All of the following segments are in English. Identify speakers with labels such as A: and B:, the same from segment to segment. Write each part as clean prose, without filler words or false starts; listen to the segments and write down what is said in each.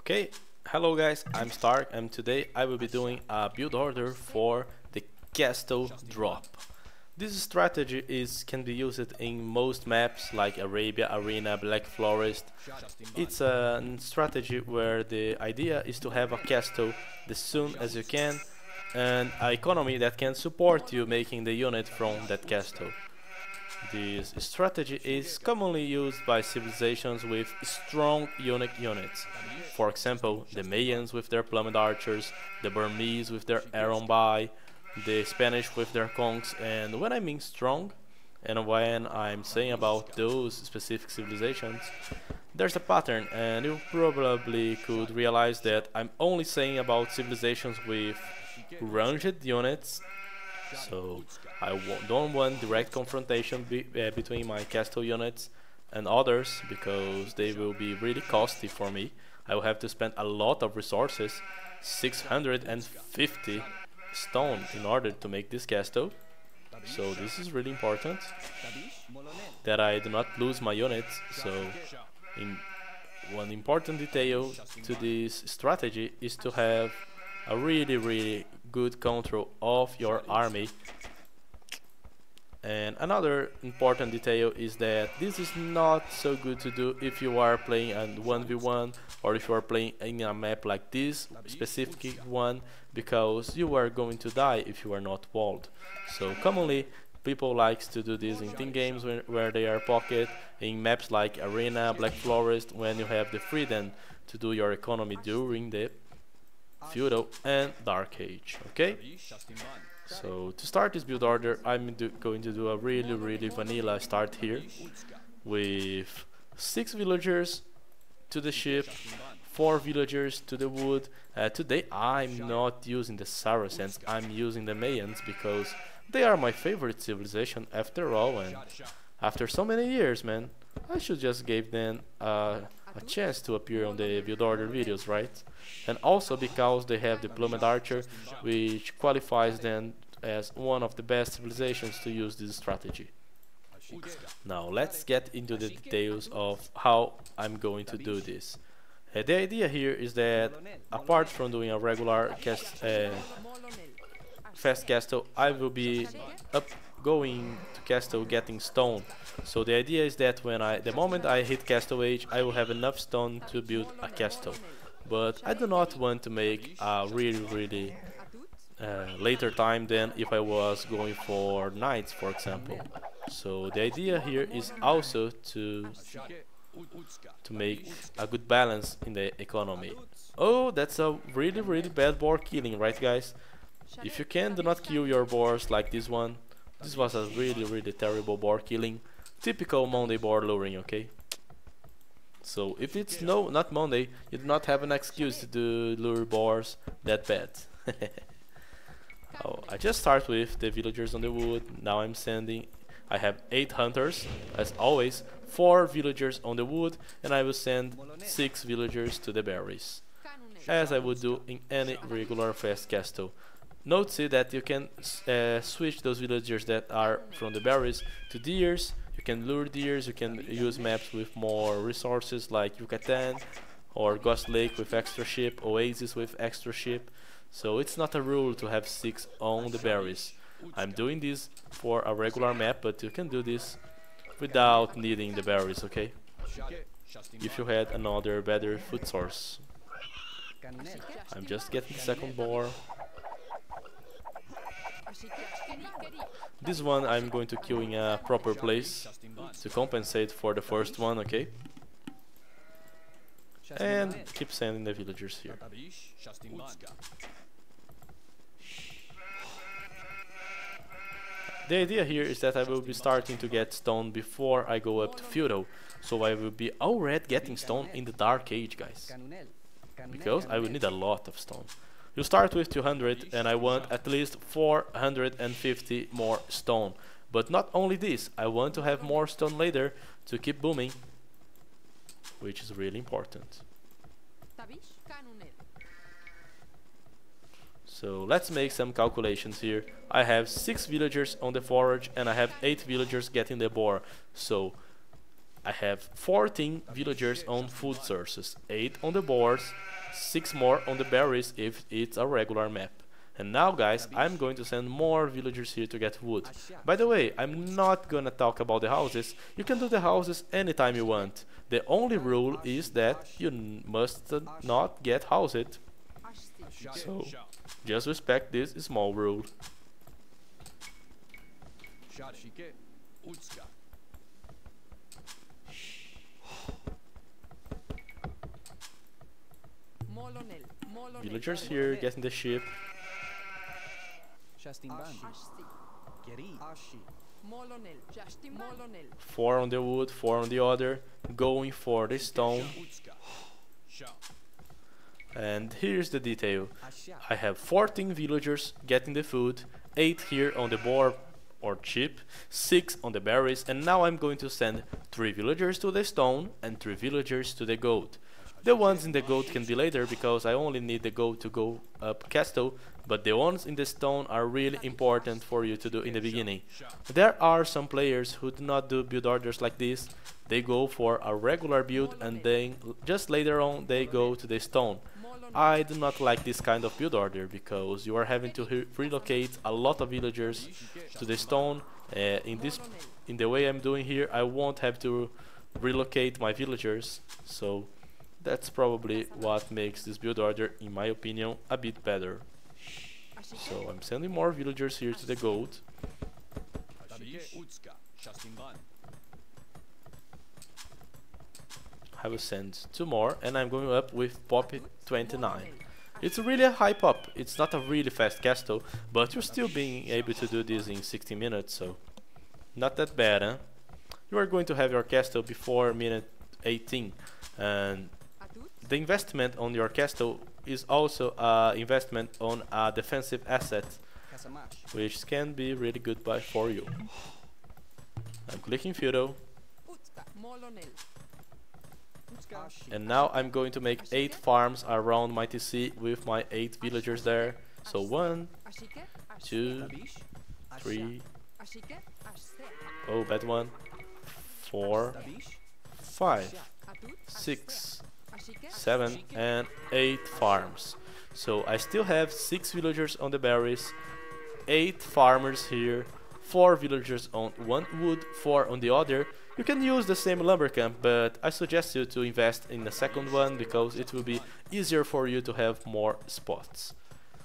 A: Okay, hello guys, I'm Stark and today I will be doing a build order for the castle drop. This strategy can be used in most maps like Arabia, Arena, Black Forest. It's a strategy where the idea is to have a castle as soon as you can and an economy that can support you making the unit from that castle. This strategy is commonly used by civilizations with strong Uniq units. For example, the Mayans with their plummet archers, the Burmese with their Aron Bai, the Spanish with their conchs, and when I mean strong, and when I'm saying about those specific civilizations, there's a pattern, and you probably could realize that I'm only saying about civilizations with ranged units, so I don't want direct confrontation between my castle units and others because they will be really costly for me. I will have to spend a lot of resources, 650 stone in order to make this castle. So this is really important that I do not lose my units. So one important detail to this strategy is to have a really good control of your army. And another important detail is that this is not so good to do if you are playing a 1v1 or if you are playing in a map like this specific one, because you are going to die if you are not walled. So commonly people likes to do this in team games where they are pocket, in maps like Arena, Black Forest, when you have the freedom to do your economy during the Feudal and Dark Age. Okay? So to start this build order, I'm going to do a really vanilla start here with 6 villagers to the ship, 4 villagers to the wood. Today I'm not using the Saracens, I'm using the Mayans because they are my favorite civilization after all, and after so many years, man, I should just give them a chance to appear on the build order videos, right? And also because they have the plummet archer, which qualifies them as one of the best civilizations to use this strategy. Now let's get into the details of how I'm going to do this. The idea here is that apart from doing a regular fast castle, I will be going to castle getting stone. So the idea is that the moment I hit castle age, I will have enough stone to build a castle. But I do not want to make a really later time than if I was going for knights, for example. So the idea here is also to make a good balance in the economy. Oh, that's a really bad boar killing, right guys? If you can, do not kill your boars like this one. This was a really terrible boar killing. Typical Monday boar luring, okay? So if it's not Monday, you do not have an excuse to do lure boars that bad. Oh, I just start with the villagers on the wood. Now I'm sending. I have 8 hunters, as always, 4 villagers on the wood, and I will send 6 villagers to the berries, as I would do in any regular fast castle. Notice that you can switch those villagers that are from the berries to deers. You can lure deers, you can use maps with more resources like Yucatan or Ghost Lake with extra ship, Oasis with extra ship. So it's not a rule to have 6 on the berries. I'm doing this for a regular map, but you can do this without needing the berries, okay? If you had another better food source. I'm just getting the second boar. This one I'm going to kill in a proper place to compensate for the first one, okay? And keep sending the villagers here. The idea here is that I will be starting to get stone before I go up to feudal, so I will be already getting stone in the Dark Age, guys, because I will need a lot of stone. You start with 200 and I want at least 450 more stone. But not only this, I want to have more stone later to keep booming, which is really important. So let's make some calculations here. I have 6 villagers on the forage and I have 8 villagers getting the boar. So I have 14 villagers on food sources, 8 on the boards, 6 more on the berries if it's a regular map. And now guys, I'm going to send more villagers here to get wood. By the way, I'm not gonna talk about the houses. You can do the houses anytime you want. The only rule is that you must not get housed. So, just respect this small rule. Villagers here getting the sheep. 4 on the wood, 4 on the other, going for the stone. And here's the detail. I have 14 villagers getting the food, 8 here on the board or chip, 6 on the berries, and now I'm going to send 3 villagers to the stone and 3 villagers to the goat. The ones in the goat can be later because I only need the goat to go up castle, but the ones in the stone are really important for you to do in the beginning. There are some players who do not do build orders like this. They go for a regular build and then just later on they go to the stone. I do not like this kind of build order because you are having to relocate a lot of villagers to the stone. In the way I'm doing here, I won't have to relocate my villagers, so that's probably what makes this build order, in my opinion, a bit better. So I'm sending more villagers here to the goat. I will send 2 more, and I'm going up with pop 29. It's really a high pop. It's not a really fast castle, but you're still being able to do this in 60 minutes, so not that bad, huh? You are going to have your castle before minute 18, and the investment on your castle is also an investment on a defensive asset, which can be really good for you. I'm clicking feudal, and now I'm going to make 8 farms around my TC with my 8 villagers there. So 1, 2, 3, oh bad one, 4, 5, 6, 7 and 8 farms. So I still have 6 villagers on the berries, 8 farmers here, 4 villagers on one wood, 4 on the other. You can use the same lumber camp, but I suggest you to invest in the second one because it will be easier for you to have more spots.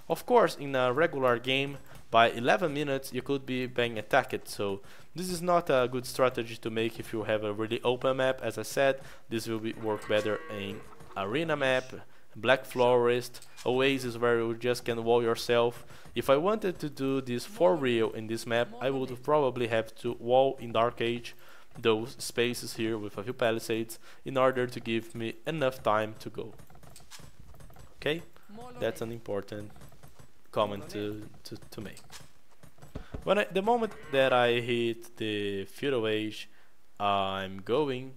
A: Of course, in a regular game, by 11 minutes you could be being attacked, so this is not a good strategy to make if you have a really open map. As I said, this will work better in arena map, black forest, oasis where you just can wall yourself. If I wanted to do this for real in this map, I would probably have to wall in Dark Age those spaces here with a few palisades in order to give me enough time to go. Okay, that's an important comment to make. The moment that I hit the feudal age, I'm going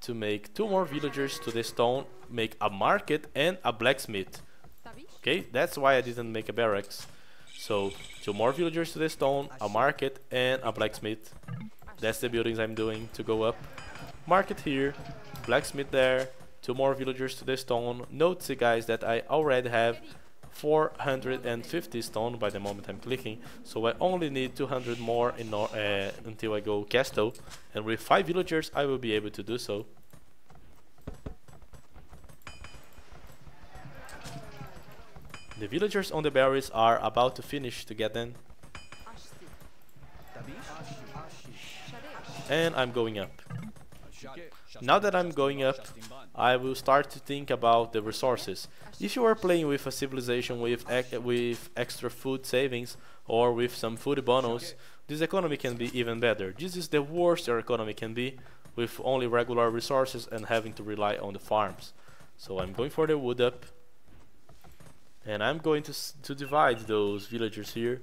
A: to make 2 more villagers to the stone, make a market and a blacksmith. Okay, that's why I didn't make a barracks. So 2 more villagers to the stone, a market and a blacksmith. That's the buildings I'm doing to go up. Market here, blacksmith there, 2 more villagers to the stone. Note guys that I already have 450 stone by the moment I'm clicking, so I only need 200 more until I go castle, and with 5 villagers I will be able to do so. The villagers on the berries are about to finish to get in, and I'm going up. Now that I'm going up, I will start to think about the resources. If you are playing with a civilization with extra food savings or with some food bonus, this economy can be even better. This is the worst your economy can be, with only regular resources and having to rely on the farms. So I'm going for the wood up, and I'm going to divide those villagers here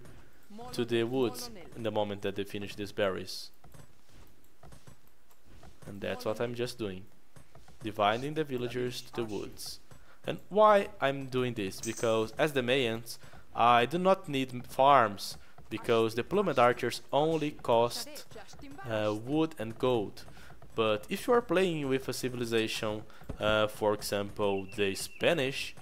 A: to the woods in the moment that they finish these berries. And that's what I'm just doing, dividing the villagers to the woods. And why I'm doing this? Because as the Mayans, I do not need farms, because the plumed archers only cost wood and gold. But if you are playing with a civilization, for example, the Spanish,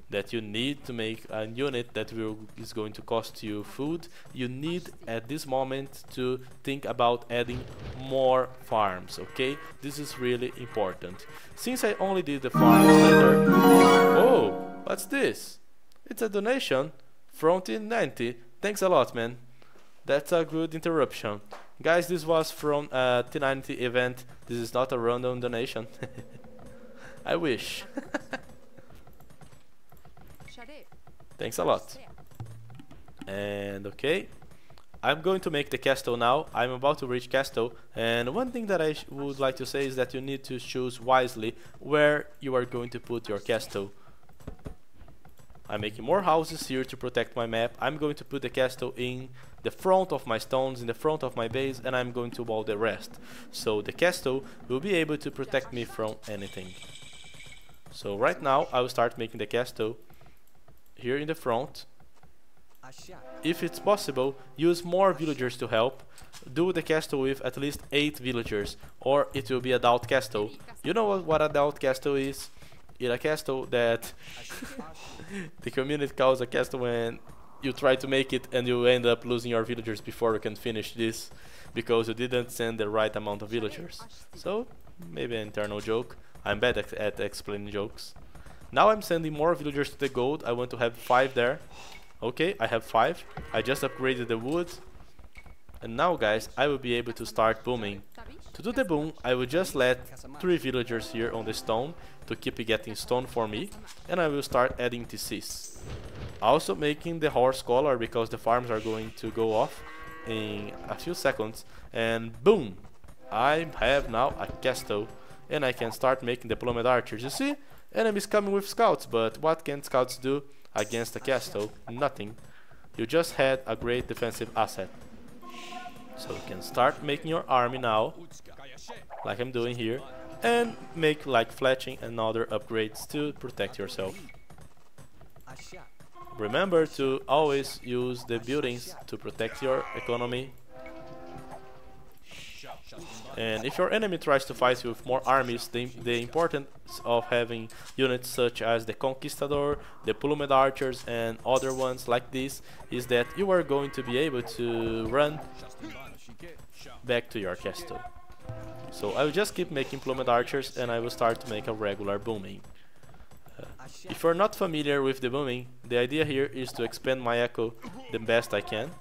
A: that you need to make a unit that is going to cost you food, you need at this moment to think about adding more farms, okay? This is really important. Since I only did the farms later... Oh, what's this? It's a donation from T90. Thanks a lot, man. That's a good interruption. Guys, this was from a T90 event. This is not a random donation. I wish. Thanks a lot. And okay, I'm going to make the castle now. I'm about to reach castle, and one thing that I would like to say is that you need to choose wisely where you are going to put your castle. I'm making more houses here to protect my map. I'm going to put the castle in the front of my stones, in the front of my base, and I'm going to wall the rest. So the castle will be able to protect me from anything. So right now I will start making the castle here in the front. If it's possible, use more villagers to help. Do the castle with at least 8 villagers, or it will be a doubt castle. You know what a doubt castle is? It's a castle that the community calls a castle when you try to make it and you end up losing your villagers before you can finish this because you didn't send the right amount of villagers. So, maybe an internal joke. I'm bad at explaining jokes. Now I'm sending more villagers to the gold. I want to have 5 there. Okay, I have 5. I just upgraded the wood. And now, guys, I will be able to start booming. To do the boom, I will just let 3 villagers here on the stone to keep getting stone for me. And I will start adding TCs. Also making the horse collar because the farms are going to go off in a few seconds. And boom! I have now a castle. And I can start making the plumed archers. You see? Enemies coming with scouts, but what can scouts do against a castle? Nothing. You just had a great defensive asset. So you can start making your army now, like I'm doing here, and make like fletching and other upgrades to protect yourself. Remember to always use the buildings to protect your economy. And if your enemy tries to fight you with more armies, the importance of having units such as the Conquistador, the Plumed Archers and other ones like this is that you are going to be able to run back to your castle. So I will just keep making Plumed Archers and I will start to make a regular booming. If you're not familiar with the booming, the idea here is to expand my echo the best I can.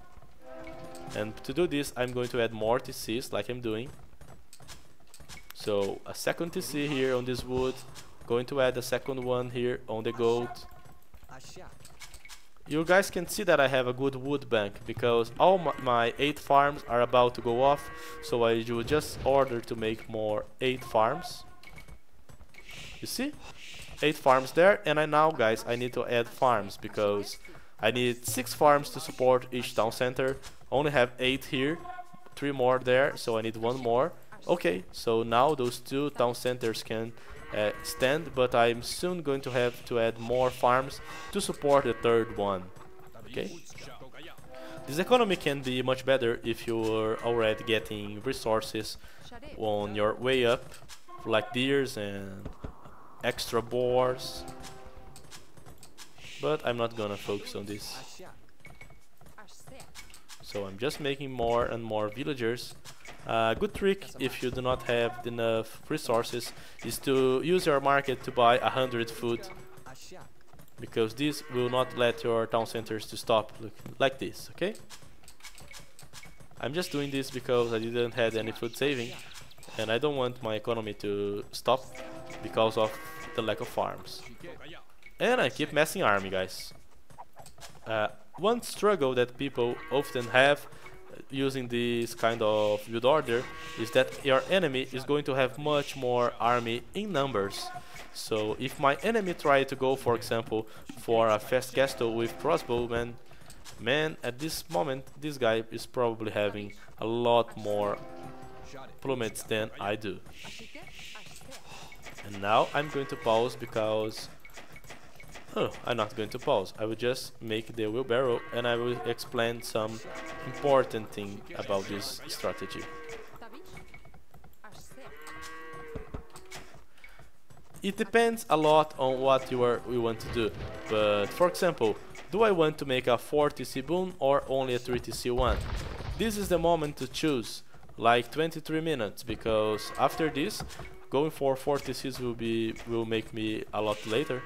A: And to do this, I'm going to add more TCs like I'm doing. So a second TC here on this wood, going to add a second one here on the gold. You guys can see that I have a good wood bank because all my 8 farms are about to go off, so I will just order to make more 8 farms. You see? 8 farms there, and now guys I need to add farms because I need 6 farms to support each town center. Only have 8 here, 3 more there, so I need 1 more. Okay, so now those 2 town centers can stand, but I'm soon going to have to add more farms to support the 3rd one. Okay. This economy can be much better if you're already getting resources on your way up, like deers and extra boars. But I'm not gonna focus on this. So I'm just making more and more villagers. A good trick if you do not have enough resources is to use your market to buy 100 food, because this will not let your town centers to stop like this, okay? I'm just doing this because I didn't have any food saving and I don't want my economy to stop because of the lack of farms. And I keep messing army, guys. One struggle that people often have using this kind of build order is that your enemy is going to have much more army in numbers. So if my enemy try to go, for example, for a fast castle with crossbowmen, man, at this moment this guy is probably having a lot more plumets than I do. And now I'm going to pause because I'm not going to pause. I will just make the wheelbarrow and I will explain some important thing about this strategy. It depends a lot on what we want to do, but for example, do I want to make a 4 TC boon or only a 3 TC one? This is the moment to choose, like 23 minutes, because after this, going for 4 TCs will make me a lot later,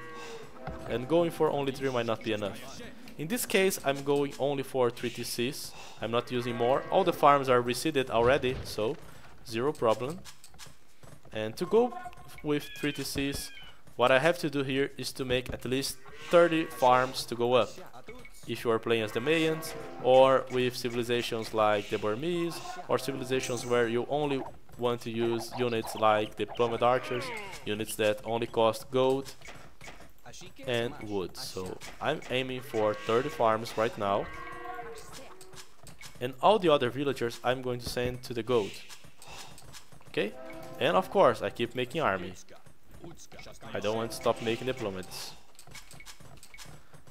A: and going for only 3 might not be enough. In this case, I'm going only for 3 TCs, I'm not using more. All the farms are reseeded already, so zero problem. And to go with 3 TCs, what I have to do here is to make at least 30 farms to go up. If you are playing as the Mayans, or with civilizations like the Burmese, or civilizations where you only want to use units like the Plummet Archers, units that only cost gold and wood. So I'm aiming for 30 farms right now, and all the other villagers I'm going to send to the gold. Okay? And of course, I keep making army. I don't want to stop making diplomats.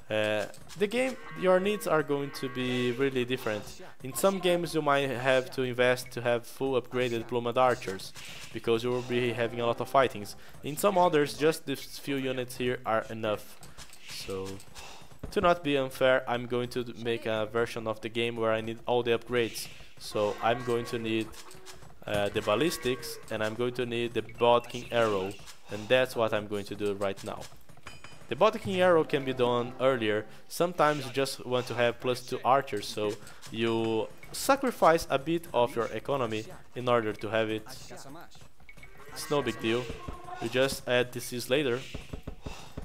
A: The game, your needs are going to be really different. In some games you might have to invest to have full upgraded diplomat archers, because you will be having a lot of fightings. In some others, just these few units here are enough. So, to not be unfair, I'm going to make a version of the game where I need all the upgrades. So I'm going to need the ballistics, and I'm going to need the bodkin arrow, and that's what I'm going to do right now. The bodkin arrow can be done earlier. Sometimes you just want to have +2 archers, so you sacrifice a bit of your economy in order to have it. It's no big deal. You just add TCs later.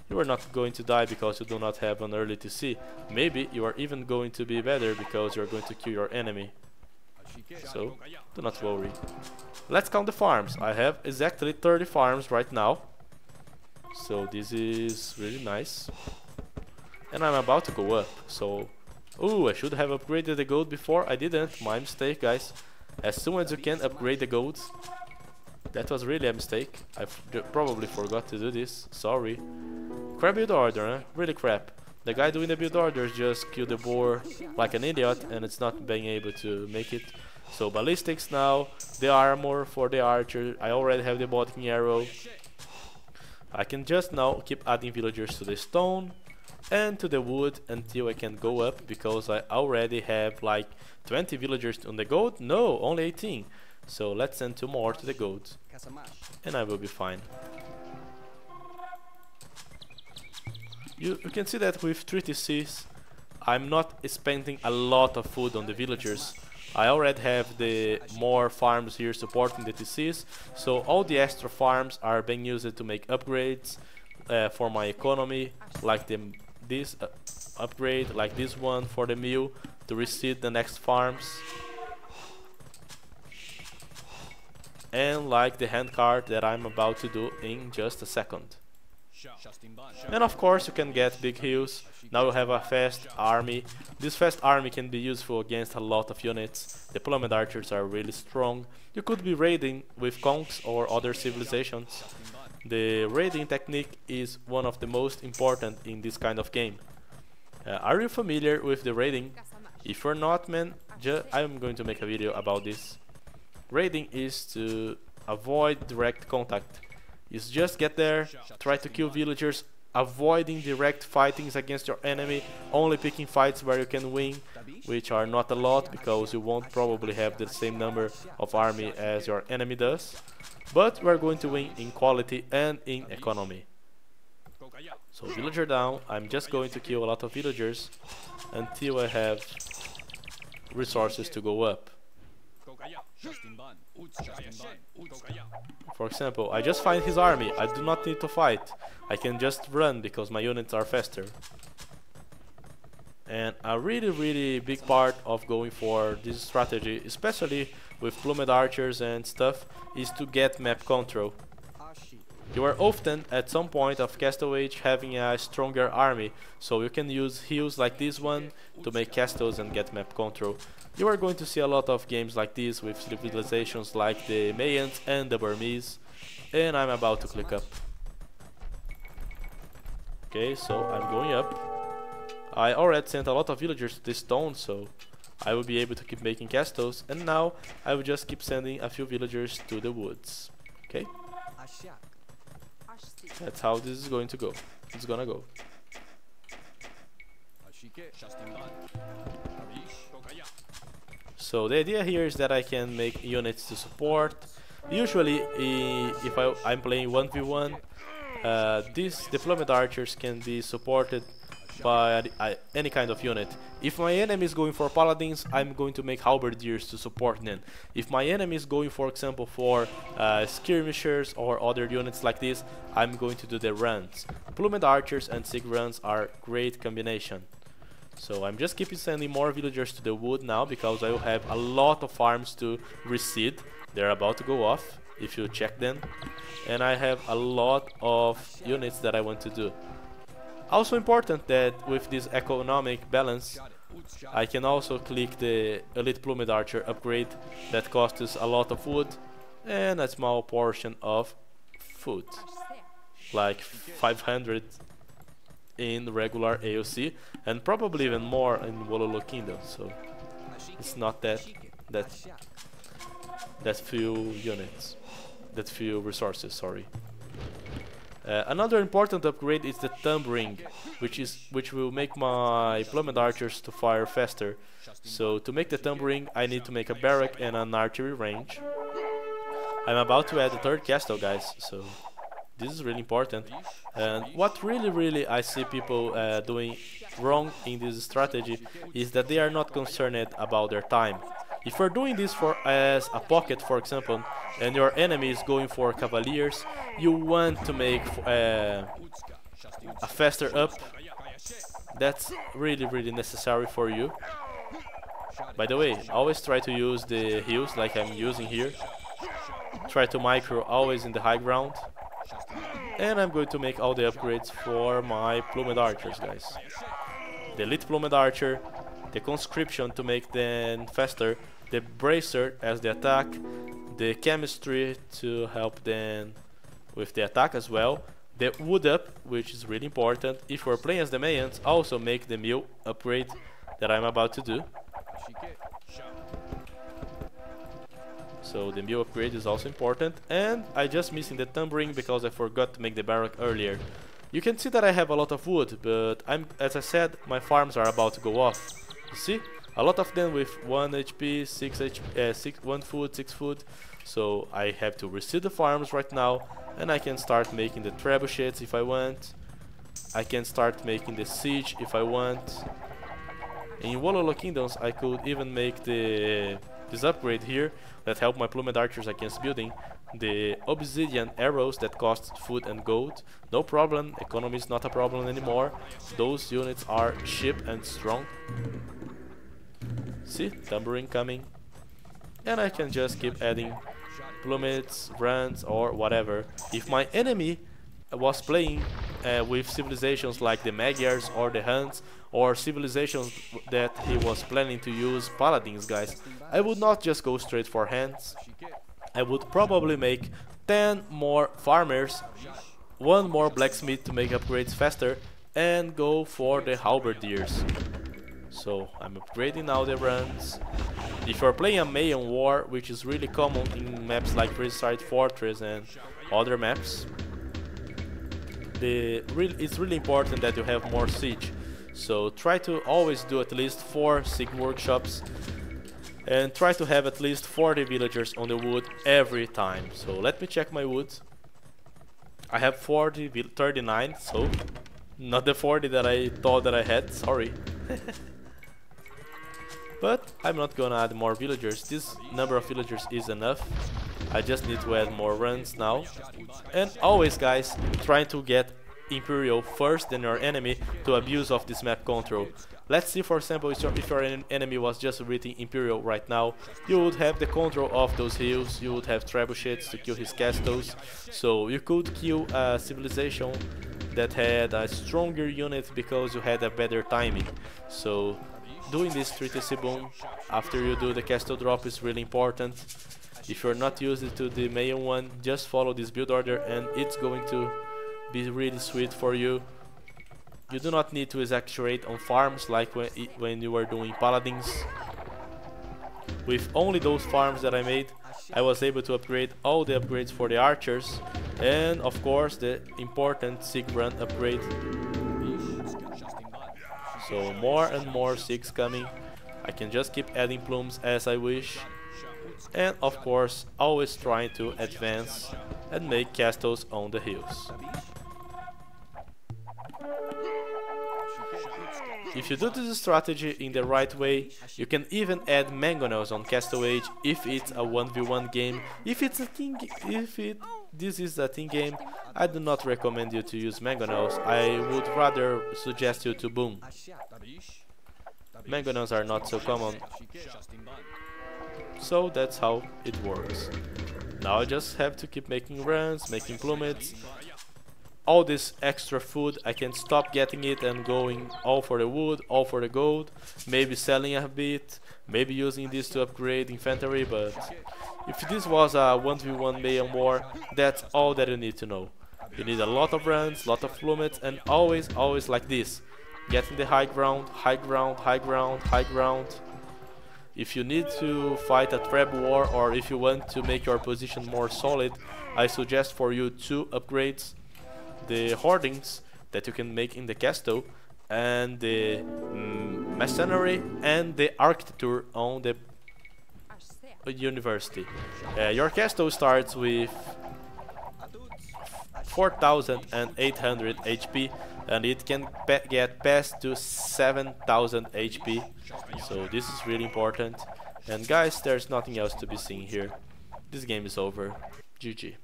A: You are not going to die because you do not have an early TC. Maybe you are even going to be better because you are going to kill your enemy. So, do not worry. Let's count the farms. I have exactly 30 farms right now. So this is really nice. And I'm about to go up. So, ooh, I should have upgraded the gold before. I didn't. My mistake, guys. As soon as you can upgrade the gold. That was really a mistake. I probably forgot to do this. Sorry. Crap build order, huh? Really crap. The guy doing the build orders just killed the boar like an idiot, and it's not being able to make it. So ballistics now, the armor for the archer. I already have the bodkin arrow. I can just now keep adding villagers to the stone and to the wood until I can go up, because I already have like 20 villagers on the gold. No, only 18. So let's send 2 more to the gold, and I will be fine. You can see that with 3 TCs, I'm not spending a lot of food on the villagers. I already have the more farms here supporting the TCs, so all the extra farms are being used to make upgrades for my economy, like this upgrade, like this one for the mill, to reseed the next farms, and like the handcart that I'm about to do in just a second. And of course you can get big heals. Now you have a fast army. This fast army can be useful against a lot of units. The plummet archers are really strong. You could be raiding with conks or other civilizations. The raiding technique is one of the most important in this kind of game. Are you familiar with the raiding? If you're not, man, I'm going to make a video about this. Raiding is to avoid direct contact. Is just get there, try to kill villagers, avoiding direct fightings against your enemy, only picking fights where you can win, which are not a lot because you won't probably have the same number of army as your enemy does, but we're going to win in quality and in economy. So villager down. I'm just going to kill a lot of villagers until I have resources to go up. For example, I just find his army. I do not need to fight. I can just run because my units are faster. And a really big part of going for this strategy, especially with plummet archers and stuff, is to get map control. You are often at some point of Castle Age having a stronger army, so you can use heals like this one to make castles and get map control. You are going to see a lot of games like this with civilizations like the Mayans and the Burmese, and I'm about to click up. Okay, so I'm going up. I already sent a lot of villagers to this stone, so I will be able to keep making castles, and now I will just keep sending a few villagers to the woods. Okay, That's how this is going to go. It's gonna go. So the idea here is that I can make units to support. Usually, if I'm playing 1v1, these deployment archers can be supported by any kind of unit. If my enemy is going for paladins, I'm going to make halberdiers to support them. If my enemy is going, for example, for skirmishers or other units like this, I'm going to do the runs. Plumed archers and sig runs are great combination. So I'm just keeping sending more villagers to the wood now, because I will have a lot of farms to reseed. They're about to go off, if you check them. And I have a lot of units that I want to do. Also important that with this economic balance, I can also click the Elite Plumed Archer upgrade that costs a lot of wood and a small portion of food, like 500 in regular AOC and probably even more in Wololo Kingdom. So it's not that few units, that few resources. Sorry. Another important upgrade is the thumb ring, which will make my plumed archers to fire faster. So to make the thumb ring, I need to make a barrack and an archery range. I'm about to add a third castle, guys, so this is really important. And what really I see people doing wrong in this strategy is that they are not concerned about their time. If you're doing this as a pocket, for example, and your enemy is going for cavaliers, you want to make a faster up. That's really necessary for you. By the way, always try to use the heals like I'm using here. Try to micro always in the high ground. And I'm going to make all the upgrades for my plumed archers, guys. The elite plumed archer, the conscription to make them faster, the bracer as the attack, the chemistry to help them with the attack as well, the wood up, which is really important. If we're playing as the Mayans, also make the mill upgrade that I'm about to do. So the mill upgrade is also important, and I just missing the thumb ring because I forgot to make the barrack earlier. You can see that I have a lot of wood, but as I said, my farms are about to go off. You see? A lot of them with 1 HP, 1 food, 6 food. So I have to reseed the farms right now, and I can start making the trebuchets if I want. I can start making the siege if I want. In Wololo Kingdoms, I could even make this upgrade here that help my plumed archers against building. The obsidian arrows that cost food and gold. No problem, economy is not a problem anymore. Those units are cheap and strong. See, tambourine coming. And I can just keep adding plumets, runs or whatever. If my enemy was playing with civilizations like the Magyars or the Huns, or civilizations that he was planning to use paladins, guys, I would not just go straight for hands. I would probably make 10 more farmers, 1 more blacksmith to make upgrades faster, and go for the halberdiers. So I'm upgrading now the runs. If you're playing a Mayan war, which is really common in maps like Prehistoric Fortress and other maps, it's really important that you have more siege. So try to always do at least 4 sig workshops, and try to have at least 40 villagers on the wood every time. So let me check my wood. I have 39, so not the 40 that I thought that I had, sorry. But I'm not gonna add more villagers. This number of villagers is enough. I just need to add more runs now. And always, guys, trying to get Imperial first than your enemy to abuse of this map control. Let's see, for example, if your enemy was just reading Imperial right now, you would have the control of those hills, you would have trebuchets to kill his castles, so you could kill a civilization that had a stronger unit because you had a better timing. So doing this 3TC boom after you do the castle drop is really important. If you're not used to the Mayan one, just follow this build order and it's going to be really sweet for you. You do not need to exaggerate on farms like when you were doing paladins. With only those farms that I made, I was able to upgrade all the upgrades for the archers, and of course the important Sig run upgrade. So more and more Sigs coming. I can just keep adding plumes as I wish. And of course always trying to advance and make castles on the hills. If you do this strategy in the right way, you can even add mangonels on Castle Age if it's a 1v1 game. If it's a team, this is a team game, I do not recommend you to use mangonels. I would rather suggest you to boom. Mangonels are not so common. So that's how it works. Now I just have to keep making runs, making plummets. All this extra food, I can stop getting it and going all for the wood, all for the gold, maybe selling a bit, maybe using this to upgrade infantry, but if this was a 1v1 Mayan war, that's all that you need to know. You need a lot of runs, lot of plummets, and always like this. Getting the high ground, high ground, high ground, high ground. If you need to fight a trap war or if you want to make your position more solid, I suggest for you 2 upgrades. The hoardings that you can make in the castle and the masonry and the architecture on the university. Your castle starts with 4,800 HP and it can get past to 7,000 HP, so this is really important. And guys, there's nothing else to be seen here. This game is over. GG.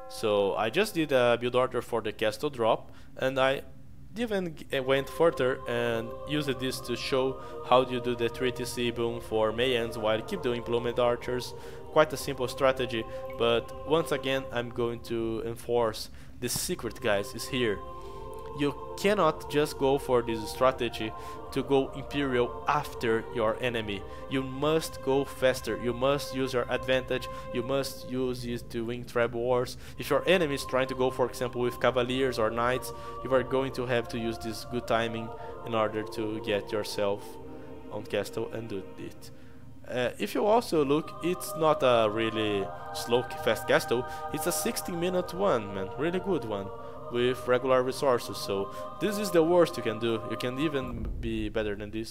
A: So I just did a build order for the castle drop, and I even went further and used this to show how you do the 3TC boom for Mayans while keep doing implement archers. Quite a simple strategy, but once again I'm going to enforce the secret, guys, is here. You cannot just go for this strategy to go Imperial after your enemy. You must go faster, you must use your advantage, you must use it to win trap wars. If your enemy is trying to go, for example, with Cavaliers or Knights, you are going to have to use this good timing in order to get yourself on castle and do it. If you also look, it's not a really slow fast castle, it's a 16-minute one, man, really good one, with regular resources, so this is the worst you can do. You can even be better than this.